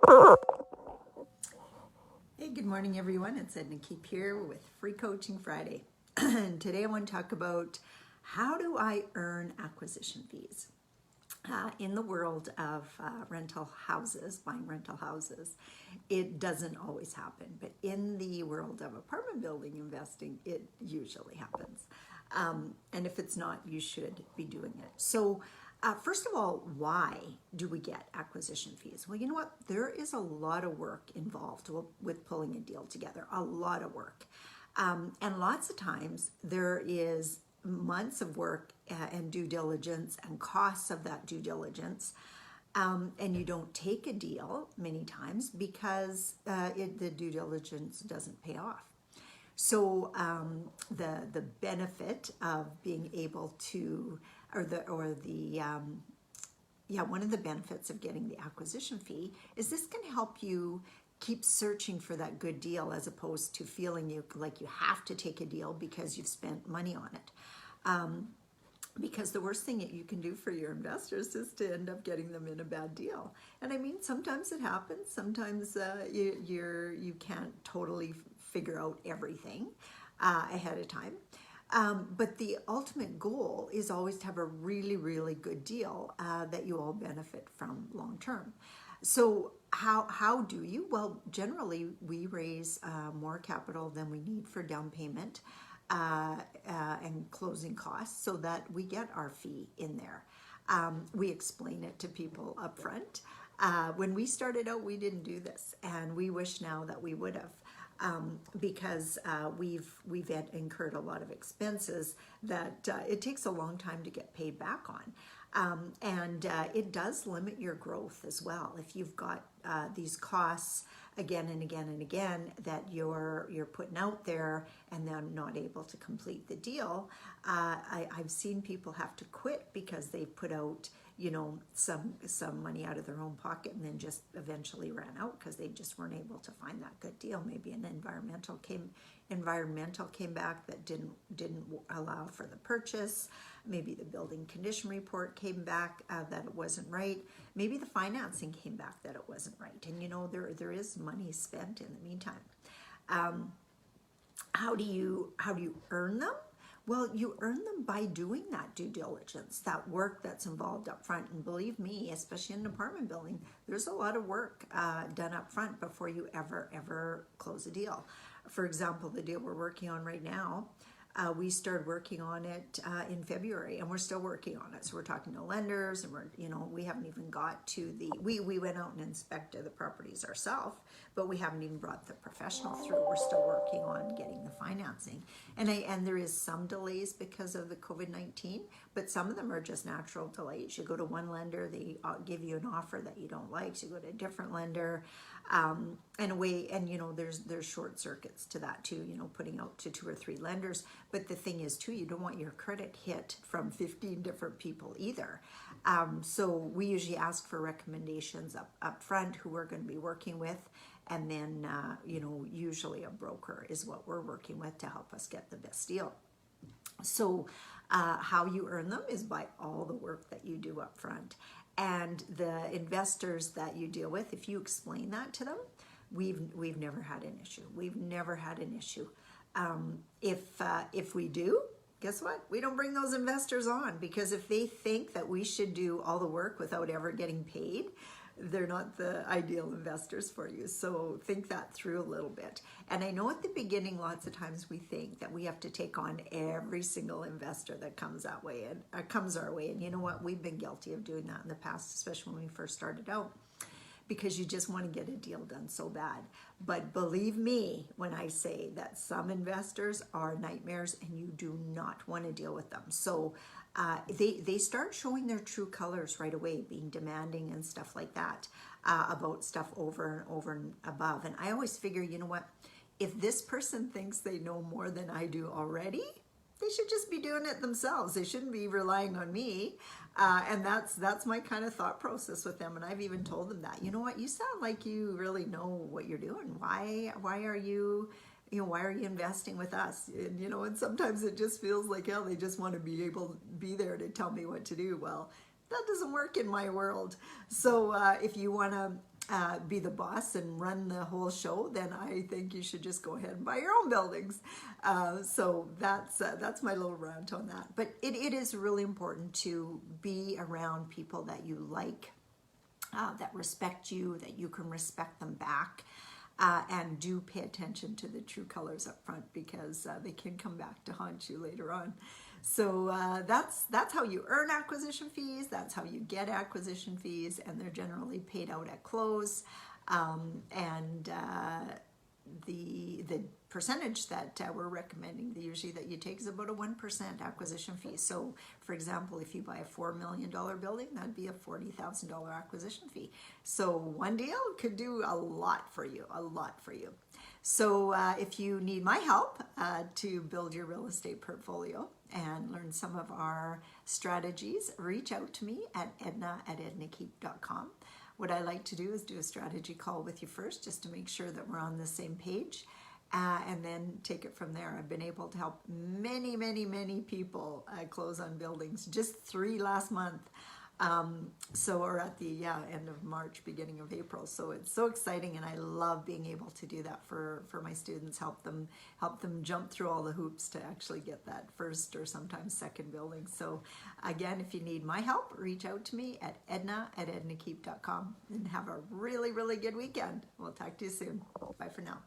Hey, good morning, everyone. It's Edna here with Free Coaching Friday. And today I want to talk about how do I earn acquisition fees? In the world of rental houses, buying rental houses, it doesn't always happen. But in the world of apartment building investing, it usually happens. And if it's not, you should be doing it. So first of all, why do we get acquisition fees? Well, you know what? There is a lot of work involved with pulling a deal together, a lot of work. And lots of times there is months of work and due diligence and costs of that due diligence. And you don't take a deal many times because the due diligence doesn't pay off. So the benefit of being able to, one of the benefits of getting the acquisition fee is this can help you keep searching for that good deal as opposed to feeling like you have to take a deal because you've spent money on it. Because the worst thing that you can do for your investors is to end up getting them in a bad deal. And I mean, sometimes it happens. Sometimes you can't totally figure out everything ahead of time. But the ultimate goal is always to have a really, really good deal that you all benefit from long term. So how do you? Well, generally we raise more capital than we need for down payment and closing costs so that we get our fee in there. We explain it to people up front. When we started out, we didn't do this, and we wish now that we would have. Because we've incurred a lot of expenses that it takes a long time to get paid back on. And it does limit your growth as well. If you've got these costs again and again and again that you're putting out there and then not able to complete the deal, I've seen people have to quit because they put out some money out of their own pocket and then just eventually ran out because they just weren't able to find that good deal. Maybe an environmental came back that didn't allow for the purchase. Maybe the building condition report came back that it wasn't right. Maybe the financing came back that it wasn't right. And there is money spent in the meantime. How do you earn them? Well, you earn them by doing that due diligence, that work that's involved up front. And believe me, especially in an apartment building, there's a lot of work done up front before you ever close a deal. For example, the deal we're working on right now, we started working on it in February, and we're still working on it. So we're talking to lenders, and we haven't even got to we went out and inspected the properties ourselves, but we haven't even brought the professional through. We're still working on getting the financing, and there is some delays because of the COVID-19, but some of them are just natural delays. You go to one lender, they give you an offer that you don't like, so you go to a different lender, and there's short circuits to that too. Putting out to 2 or 3 lenders. But the thing is too, you don't want your credit hit from 15 different people either. So we usually ask for recommendations up front who we're going to be working with. And then, usually a broker is what we're working with to help us get the best deal. So how you earn them is by all the work that you do up front. And the investors that you deal with, if you explain that to them, we've never had an issue. We've never had an issue. If we do, guess what? We don't bring those investors on, because if they think that we should do all the work without ever getting paid, they're not the ideal investors for you. So think that through a little bit. And I know at the beginning, lots of times we think that we have to take on every single investor that comes our way. And you know what? We've been guilty of doing that in the past, especially when we first started out, because you just want to get a deal done so bad. But believe me when I say that some investors are nightmares and you do not want to deal with them. So they start showing their true colors right away, being demanding and stuff like that about stuff over and over and above. And I always figure, you know what? If this person thinks they know more than I do already, they should just be doing it themselves. They shouldn't be relying on me. And that's my kind of thought process with them. And I've even told them that, you know what, you sound like you really know what you're doing. Why are you investing with us? And sometimes it just feels like, they just want to be there to tell me what to do. Well, that doesn't work in my world. So if you want to be the boss and run the whole show, then I think you should just go ahead and buy your own buildings. So that's my little rant on that. But it is really important to be around people that you like, that respect you, that you can respect them back. And do pay attention to the true colors up front, because they can come back to haunt you later on. So that's how you earn acquisition fees. That's how you get acquisition fees, and they're generally paid out at close. The percentage that we're recommending, usually that you take, is about a 1% acquisition fee. So, for example, if you buy a $4 million building, that'd be a $40,000 acquisition fee. So one deal could do a lot for you, So if you need my help to build your real estate portfolio and learn some of our strategies, reach out to me at edna@ednakeep.com. What I like to do is do a strategy call with you first, just to make sure that we're on the same page, and then take it from there. I've been able to help many, many, many people close on buildings. Just 3 last month. Or at the end of March, beginning of April. So it's so exciting, and I love being able to do that for my students, help them jump through all the hoops to actually get that first or sometimes second building. So again, if you need my help, reach out to me at edna@ednakeep.com, and have a really, really good weekend. We'll talk to you soon. Bye for now.